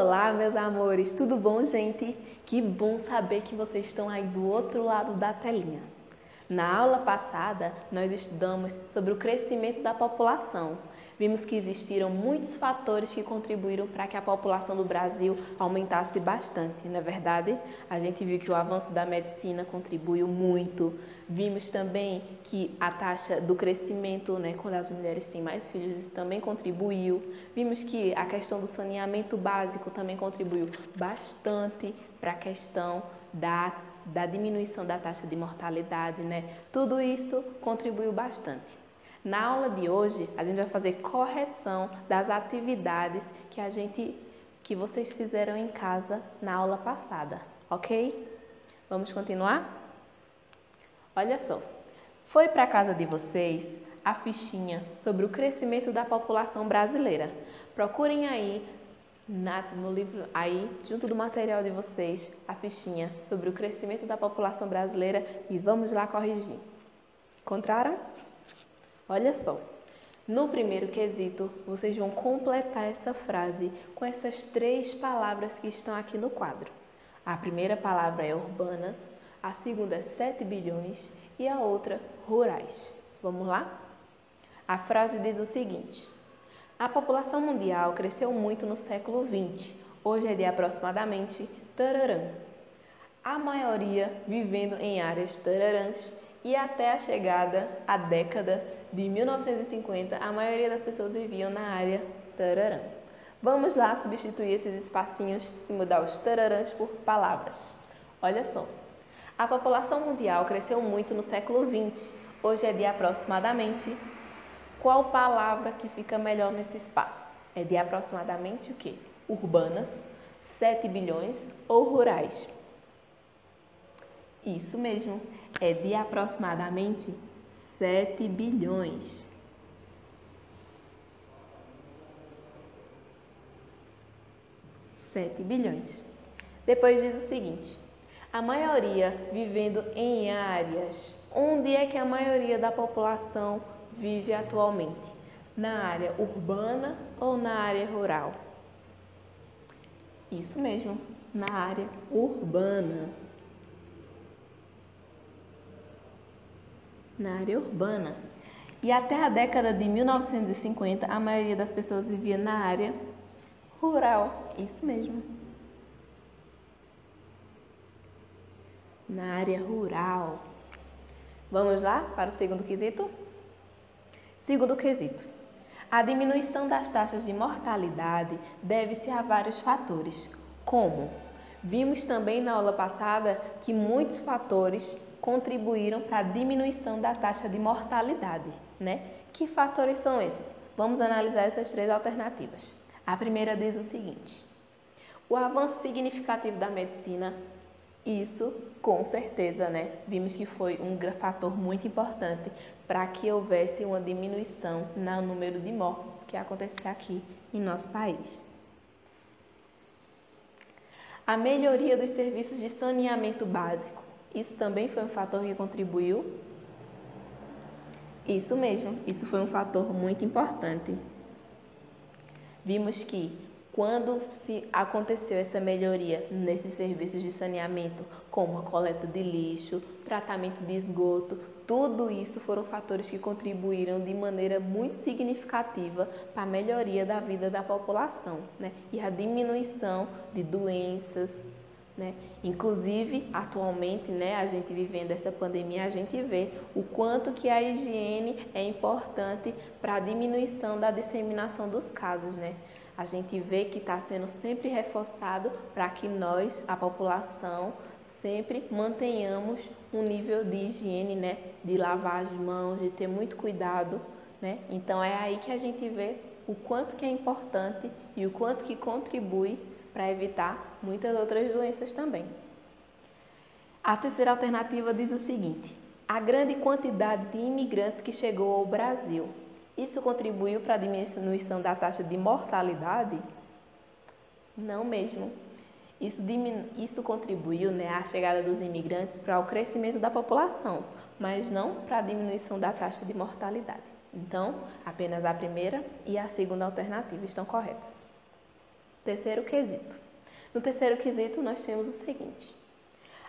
Olá, meus amores, tudo bom, gente? Que bom saber que vocês estão aí do outro lado da telinha. Na aula passada, nós estudamos sobre o crescimento da população. Vimos que existiram muitos fatores que contribuíram para que a população do Brasil aumentasse bastante, não é verdade? A gente viu que o avanço da medicina contribuiu muito. Vimos também que a taxa do crescimento, quando as mulheres têm mais filhos, isso também contribuiu. Vimos que a questão do saneamento básico também contribuiu bastante para a questão da diminuição da taxa de mortalidade, Tudo isso contribuiu bastante. Na aula de hoje, a gente vai fazer correção das atividades que vocês fizeram em casa na aula passada, ok? Vamos continuar? Olha só, foi para a casa de vocês a fichinha sobre o crescimento da população brasileira. Procurem aí no livro, aí junto do material de vocês, a fichinha sobre o crescimento da população brasileira e vamos lá corrigir. Encontraram? Olha só, no primeiro quesito, vocês vão completar essa frase com essas 3 palavras que estão aqui no quadro. A primeira palavra é urbanas, a segunda é 7 bilhões e a outra rurais. Vamos lá? A frase diz o seguinte: a população mundial cresceu muito no século XX, hoje é de aproximadamente tararã. A maioria vivendo em áreas tararãs e até a chegada à década de 1950, a maioria das pessoas viviam na área tararã. Vamos lá substituir esses espacinhos e mudar os tararãs por palavras. Olha só, a população mundial cresceu muito no século XX, hoje é de aproximadamente. Qual palavra que fica melhor nesse espaço? É de aproximadamente o quê? Urbanas, 7 bilhões ou rurais? Isso mesmo, é de aproximadamente 7 bilhões. Depois diz o seguinte: a maioria vivendo em áreas. Onde é que a maioria da população vive atualmente? Na área urbana ou na área rural? Isso mesmo, na área urbana. Na área urbana. E até a década de 1950, a maioria das pessoas vivia na área rural. Isso mesmo. Na área rural. Vamos lá para o segundo quesito? Segundo quesito. A diminuição das taxas de mortalidade deve-se a vários fatores, como vimos também na aula passada que muitos fatores contribuíram para a diminuição da taxa de mortalidade, Que fatores são esses? Vamos analisar essas 3 alternativas. A primeira diz o seguinte: o avanço significativo da medicina. Isso, com certeza, Vimos que foi um fator muito importante para que houvesse uma diminuição no número de mortes que aconteceu aqui em nosso país. A melhoria dos serviços de saneamento básico. Isso também foi um fator que contribuiu? Isso mesmo, isso foi um fator muito importante. Vimos que quando aconteceu essa melhoria nesses serviços de saneamento, como a coleta de lixo, tratamento de esgoto, tudo isso foram fatores que contribuíram de maneira muito significativa para a melhoria da vida da população, E a diminuição de doenças, Inclusive, atualmente, a gente vivendo essa pandemia, a gente vê o quanto que a higiene é importante para a diminuição da disseminação dos casos, A gente vê que está sendo sempre reforçado para que nós, a população, sempre mantenhamos um nível de higiene, De lavar as mãos, de ter muito cuidado, Então é aí que a gente vê o quanto que é importante e o quanto que contribui para evitar muitas outras doenças também. A terceira alternativa diz o seguinte: a grande quantidade de imigrantes que chegou ao Brasil. Isso contribuiu para a diminuição da taxa de mortalidade? Não mesmo. Isso contribuiu, a chegada dos imigrantes para o crescimento da população, mas não para a diminuição da taxa de mortalidade. Então, apenas a primeira e a segunda alternativa estão corretas. Terceiro quesito. No terceiro quesito, nós temos o seguinte: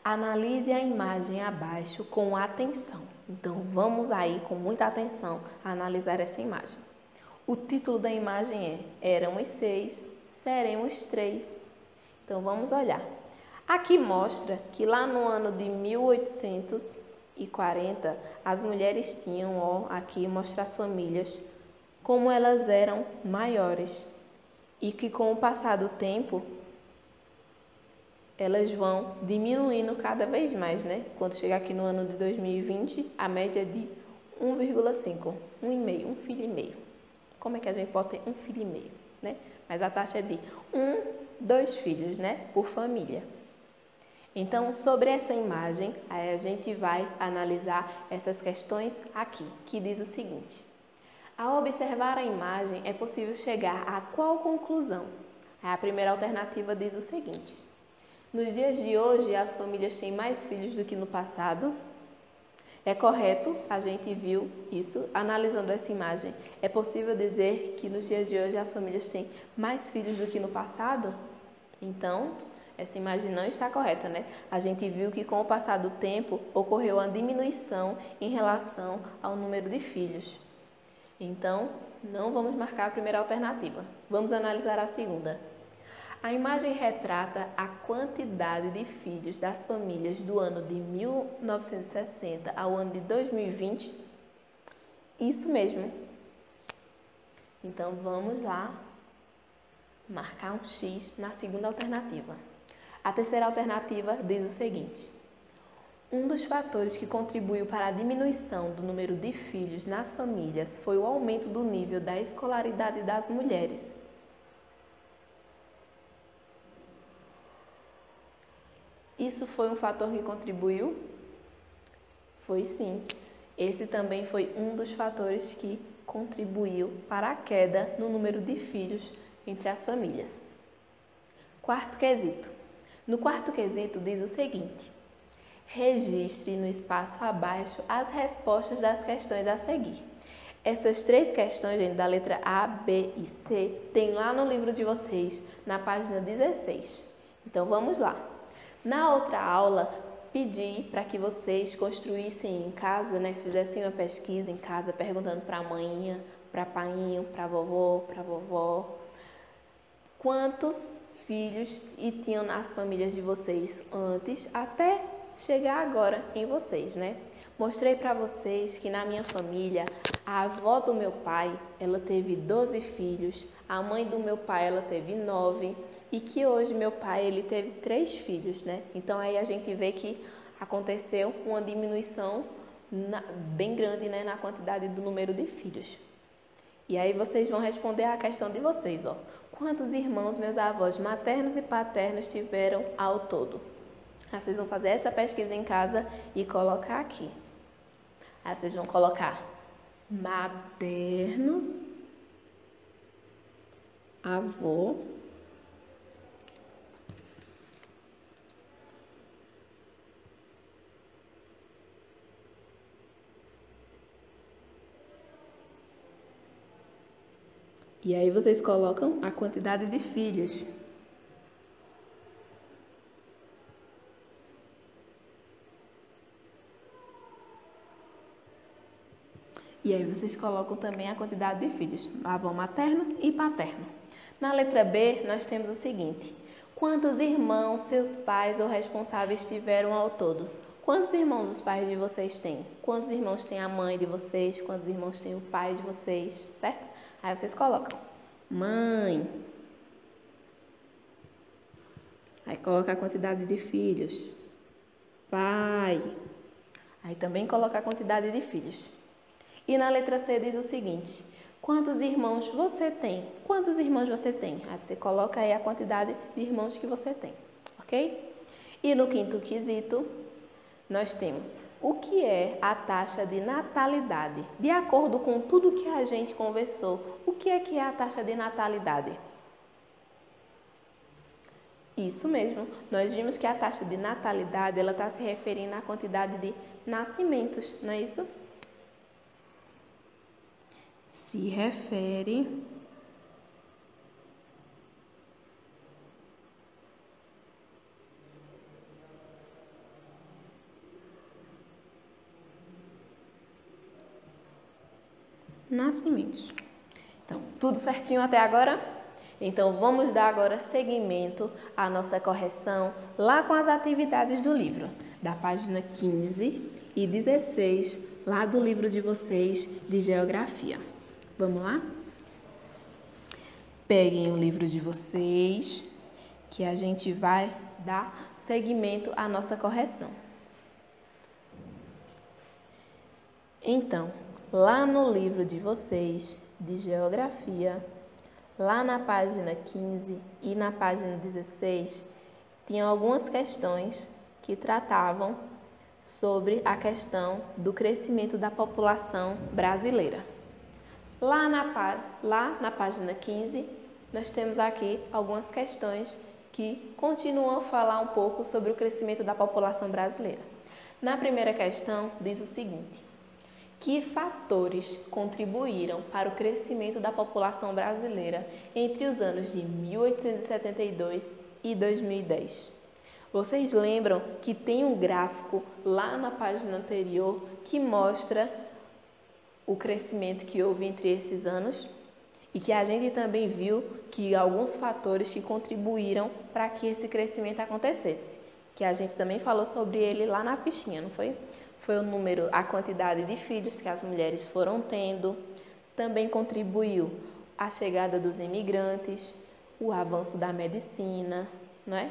analise a imagem abaixo com atenção. Então, vamos aí com muita atenção a analisar essa imagem. O título da imagem é Éramos 6, seremos 3. Então, vamos olhar. Aqui mostra que lá no ano de 1840, as mulheres tinham, ó, aqui mostra as famílias, como elas eram maiores. E que com o passar do tempo, elas vão diminuindo cada vez mais, né? Quando chegar aqui no ano de 2020, a média é de 1,5, 1,5, um filho e meio. Como é que a gente pode ter um filho e meio, né? Mas a taxa é de 2 filhos, né? Por família. Então, sobre essa imagem, aí a gente vai analisar essas questões aqui, que diz o seguinte: ao observar a imagem, é possível chegar a qual conclusão? A primeira alternativa diz o seguinte: nos dias de hoje, as famílias têm mais filhos do que no passado. É correto, a gente viu isso, analisando essa imagem. É possível dizer que nos dias de hoje as famílias têm mais filhos do que no passado? Então, essa imagem não está correta, né? A gente viu que com o passar do tempo ocorreu uma diminuição em relação ao número de filhos. Então, não vamos marcar a primeira alternativa. Vamos analisar a segunda. A imagem retrata a quantidade de filhos das famílias do ano de 1960 ao ano de 2020? Isso mesmo. Então, vamos lá marcar um X na segunda alternativa. A terceira alternativa diz o seguinte: um dos fatores que contribuiu para a diminuição do número de filhos nas famílias foi o aumento do nível da escolaridade das mulheres. Isso foi um fator que contribuiu? Foi sim. Esse também foi um dos fatores que contribuiu para a queda no número de filhos entre as famílias. Quarto quesito. No quarto quesito diz o seguinte: registre no espaço abaixo as respostas das questões a seguir. Essas 3 questões, gente, da letra A, B e C, tem lá no livro de vocês, na página 16. Então, vamos lá. Na outra aula, pedi para que vocês construíssem em casa, né, fizessem uma pesquisa em casa, perguntando para a mãinha, para painho, para a vovó, quantos filhos e tinham nas famílias de vocês antes, até chegar agora em vocês, né? Mostrei para vocês que na minha família, a avó do meu pai, ela teve 12 filhos, a mãe do meu pai, ela teve 9, e que hoje meu pai, ele teve 3 filhos, né? Então aí a gente vê que aconteceu uma diminuição bem grande, né, na quantidade do número de filhos. E aí vocês vão responder a questão de vocês, ó. Quantos irmãos meus avós maternos e paternos tiveram ao todo? Aí vocês vão fazer essa pesquisa em casa e colocar aqui. Aí vocês vão colocar maternos, avô, e aí vocês colocam a quantidade de filhos. E aí vocês colocam também a quantidade de filhos, avô materno e paterno. Na letra B, nós temos o seguinte: quantos irmãos seus pais ou responsáveis tiveram ao todo? Quantos irmãos os pais de vocês têm? Quantos irmãos tem a mãe de vocês? Quantos irmãos tem o pai de vocês? Certo? Aí vocês colocam mãe. Aí coloca a quantidade de filhos. Pai. Aí também coloca a quantidade de filhos. E na letra C diz o seguinte: quantos irmãos você tem? Quantos irmãos você tem? Aí você coloca aí a quantidade de irmãos que você tem, ok? E no quinto quesito, nós temos o que é a taxa de natalidade. De acordo com tudo que a gente conversou, o que é a taxa de natalidade? Isso mesmo, nós vimos que a taxa de natalidade ela está se referindo à quantidade de nascimentos, não é isso? Se refere nascimentos. Então, tudo certinho até agora? Então, vamos dar agora seguimento à nossa correção lá com as atividades do livro, da página 15 e 16, lá do livro de vocês de Geografia. Vamos lá? Peguem o livro de vocês, que a gente vai dar seguimento à nossa correção. Então, lá no livro de vocês de Geografia, lá na página 15 e na página 16, tinham algumas questões que tratavam sobre a questão do crescimento da população brasileira. Lá na página 15, nós temos aqui algumas questões que continuam a falar um pouco sobre o crescimento da população brasileira. Na primeira questão, diz o seguinte: que fatores contribuíram para o crescimento da população brasileira entre os anos de 1872 e 2010? Vocês lembram que tem um gráfico lá na página anterior que mostra o crescimento que houve entre esses anos? E que a gente também viu que alguns fatores que contribuíram para que esse crescimento acontecesse. Que a gente também falou sobre ele lá na fichinha, não foi? Foi o número, a quantidade de filhos que as mulheres foram tendo. Também contribuiu a chegada dos imigrantes, o avanço da medicina, não é?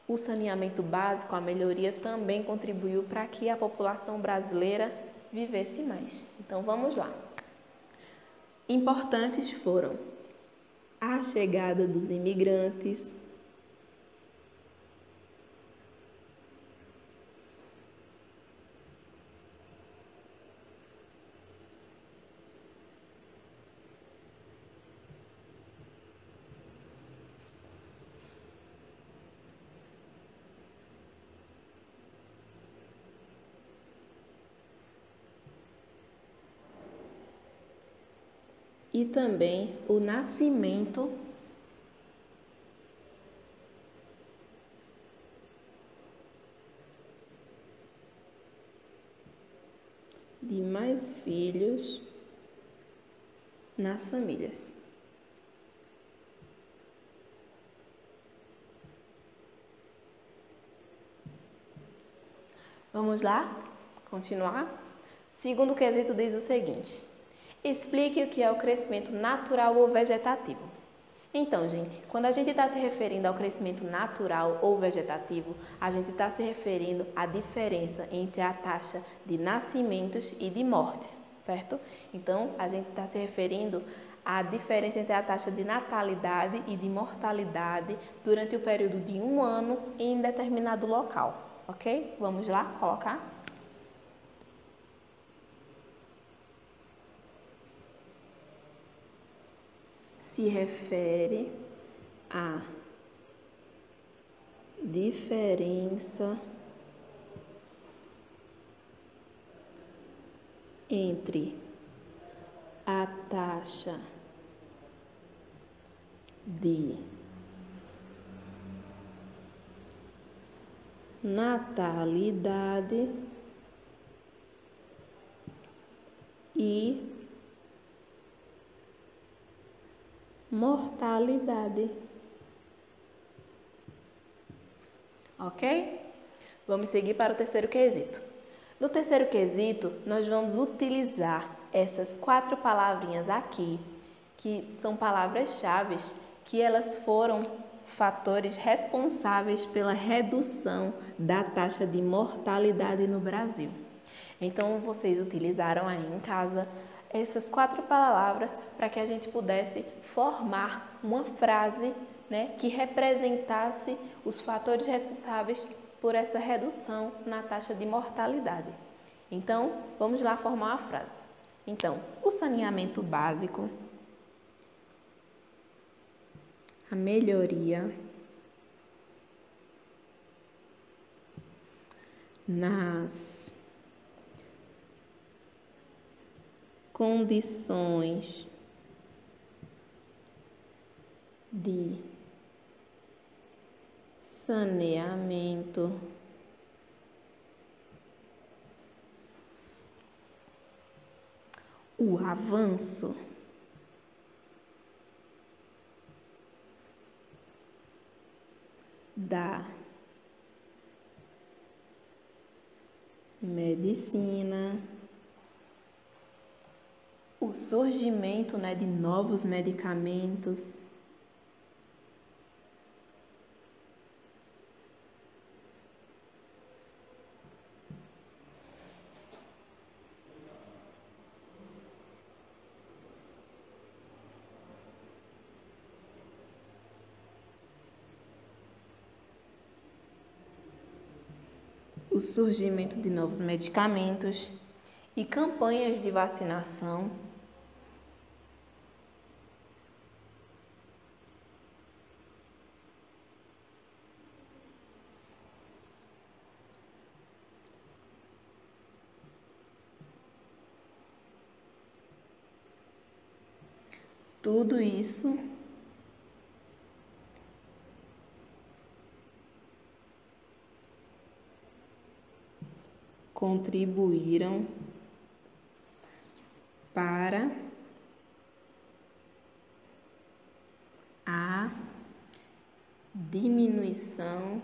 O saneamento básico, a melhoria também contribuiu para que a população brasileira vivesse mais. Então vamos lá. Importantes foram a chegada dos imigrantes, e também o nascimento de mais filhos nas famílias. Vamos lá? Continuar? Segundo quesito diz o seguinte: explique o que é o crescimento natural ou vegetativo. Então, gente, quando a gente está se referindo ao crescimento natural ou vegetativo, a gente está se referindo à diferença entre a taxa de nascimentos e de mortes, certo? Então, a gente está se referindo à diferença entre a taxa de natalidade e de mortalidade durante o período de um ano em determinado local, ok? Vamos lá colocar? Se refere à diferença entre a taxa de natalidade e mortalidade. Ok? Vamos seguir para o terceiro quesito. No terceiro quesito, nós vamos utilizar essas 4 palavrinhas aqui, que são palavras-chave, que elas foram fatores responsáveis pela redução da taxa de mortalidade no Brasil. Então, vocês utilizaram aí em casa essas 4 palavras para que a gente pudesse formar uma frase, né, que representasse os fatores responsáveis por essa redução na taxa de mortalidade. Então, vamos lá formar a frase. Então, o saneamento básico, a melhoria nas condições de saneamento o avanço da medicina, o surgimento, de novos medicamentos, o surgimento de novos medicamentos e campanhas de vacinação, tudo isso contribuíram para a diminuição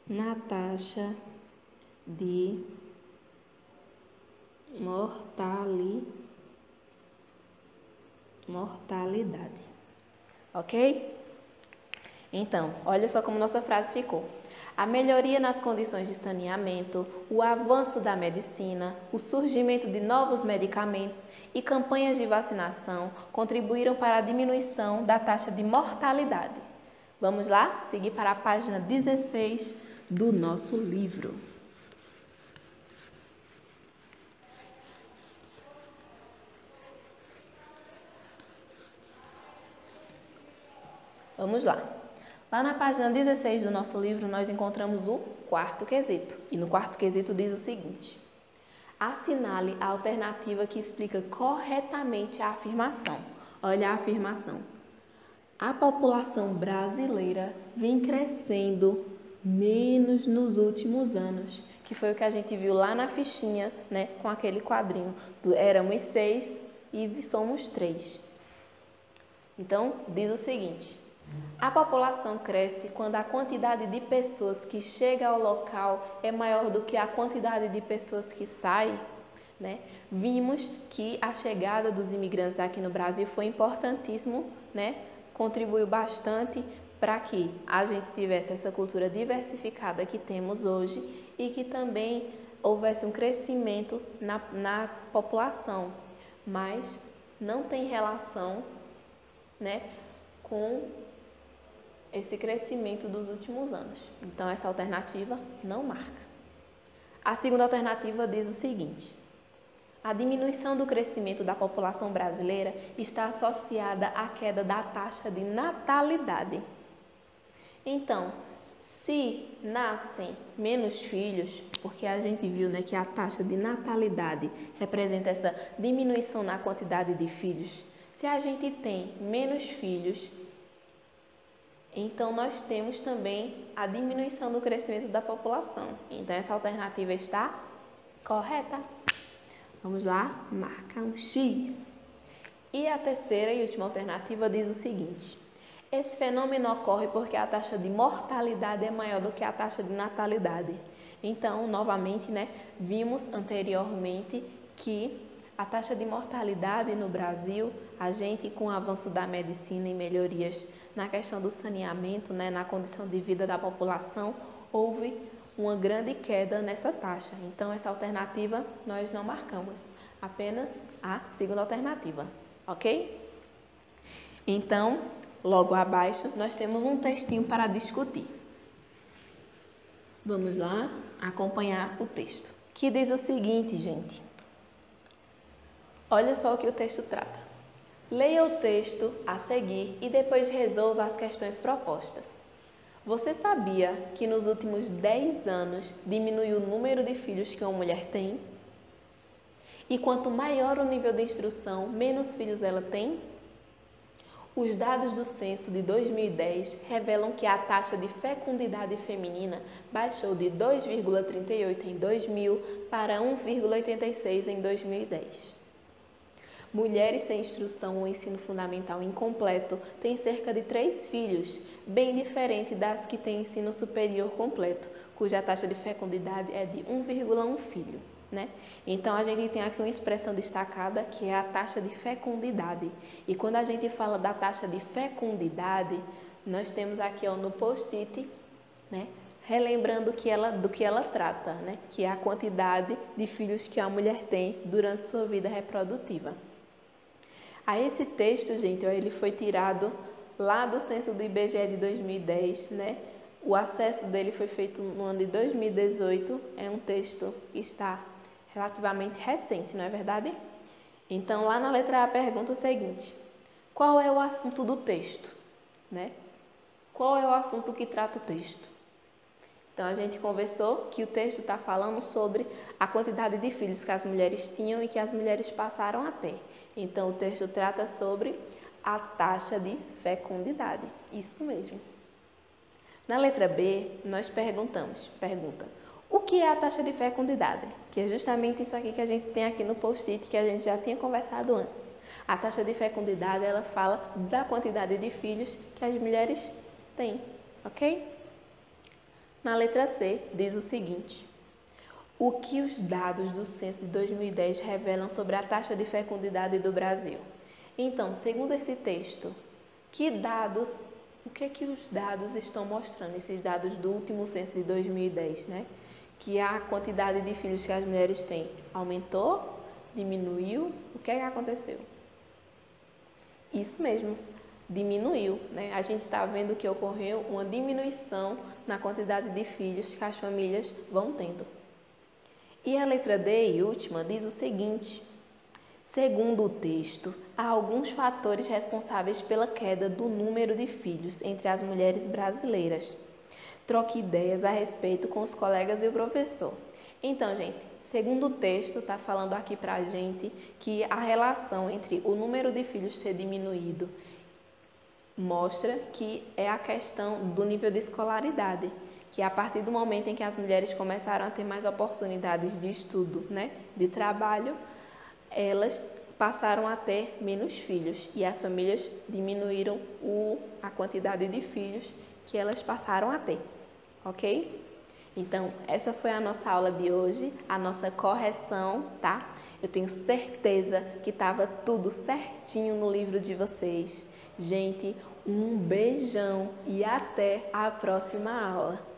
na taxa de mortalidade. Ok? Então, olha só como nossa frase ficou. A melhoria nas condições de saneamento, o avanço da medicina, o surgimento de novos medicamentos e campanhas de vacinação contribuíram para a diminuição da taxa de mortalidade. Vamos lá? Seguir para a página 16 do nosso livro. Vamos lá. Lá na página 16 do nosso livro, nós encontramos o quarto quesito. E no quarto quesito diz o seguinte: assinale a alternativa que explica corretamente a afirmação. Olha a afirmação. A população brasileira vem crescendo menos nos últimos anos, que foi o que a gente viu lá na fichinha, com aquele quadrinho do éramos 6 e somos 3. Então, diz o seguinte: a população cresce quando a quantidade de pessoas que chega ao local é maior do que a quantidade de pessoas que saem. Vimos que a chegada dos imigrantes aqui no Brasil foi importantíssimo, contribuiu bastante para que a gente tivesse essa cultura diversificada que temos hoje e que também houvesse um crescimento na população, mas não tem relação, com esse crescimento dos últimos anos. Então, essa alternativa não marca. A segunda alternativa diz o seguinte: a diminuição do crescimento da população brasileira está associada à queda da taxa de natalidade. Então, se nascem menos filhos, porque a gente viu, que a taxa de natalidade representa essa diminuição na quantidade de filhos, se a gente tem menos filhos, então nós temos também a diminuição do crescimento da população. Então, essa alternativa está correta. Vamos lá, marca um X. E a terceira e última alternativa diz o seguinte: esse fenômeno ocorre porque a taxa de mortalidade é maior do que a taxa de natalidade. Então, novamente, vimos anteriormente que a taxa de mortalidade no Brasil, a gente com o avanço da medicina e melhorias na questão do saneamento, na condição de vida da população, houve uma grande queda nessa taxa. Então, essa alternativa nós não marcamos, apenas a segunda alternativa, ok? Então, logo abaixo, nós temos um textinho para discutir. Vamos lá acompanhar o texto, que diz o seguinte, gente. Olha só o que o texto trata. Leia o texto a seguir e depois resolva as questões propostas. Você sabia que nos últimos 10 anos diminuiu o número de filhos que uma mulher tem? E quanto maior o nível de instrução, menos filhos ela tem? Os dados do censo de 2010 revelam que a taxa de fecundidade feminina baixou de 2,38 em 2000 para 1,86 em 2010. Mulheres sem instrução ou ensino fundamental incompleto têm cerca de 3 filhos, bem diferente das que têm ensino superior completo, cuja taxa de fecundidade é de 1,1 filho. Né? Então, a gente tem aqui uma expressão destacada que é a taxa de fecundidade. E quando a gente fala da taxa de fecundidade, nós temos aqui no post-it, né, relembrando do que ela trata, né, que é a quantidade de filhos que a mulher tem durante sua vida reprodutiva. Esse texto, gente, ele foi tirado lá do censo do IBGE de 2010, né? O acesso dele foi feito no ano de 2018, é um texto que está relativamente recente, não é verdade? Então, lá na letra A pergunta o seguinte: qual é o assunto do texto? Né? Qual é o assunto que trata o texto? Então, a gente conversou que o texto está falando sobre a quantidade de filhos que as mulheres tinham e que as mulheres passaram a ter. Então, o texto trata sobre a taxa de fecundidade. Isso mesmo. Na letra B, nós pergunta, o que é a taxa de fecundidade? Que é justamente isso aqui que a gente tem aqui no post-it, que a gente já tinha conversado antes. A taxa de fecundidade, ela fala da quantidade de filhos que as mulheres têm, ok? Na letra C, diz o seguinte: o que os dados do censo de 2010 revelam sobre a taxa de fecundidade do Brasil? Então, segundo esse texto, o que os dados estão mostrando? Esses dados do último censo de 2010, né? Que a quantidade de filhos que as mulheres têm aumentou, diminuiu, o que aconteceu? Isso mesmo, diminuiu, né? A gente está vendo que ocorreu uma diminuição na quantidade de filhos que as famílias vão tendo. E a letra D e última diz o seguinte: segundo o texto, há alguns fatores responsáveis pela queda do número de filhos entre as mulheres brasileiras. Troque ideias a respeito com os colegas e o professor. Então, gente, segundo o texto, está falando aqui para a gente que a relação entre o número de filhos ter diminuído mostra que é a questão do nível de escolaridade, que a partir do momento em que as mulheres começaram a ter mais oportunidades de estudo, né, de trabalho, elas passaram a ter menos filhos e as famílias diminuíram a quantidade de filhos que elas passaram a ter, ok? Então, essa foi a nossa aula de hoje, a nossa correção, tá? Eu tenho certeza que estava tudo certinho no livro de vocês. Gente, um beijão e até a próxima aula!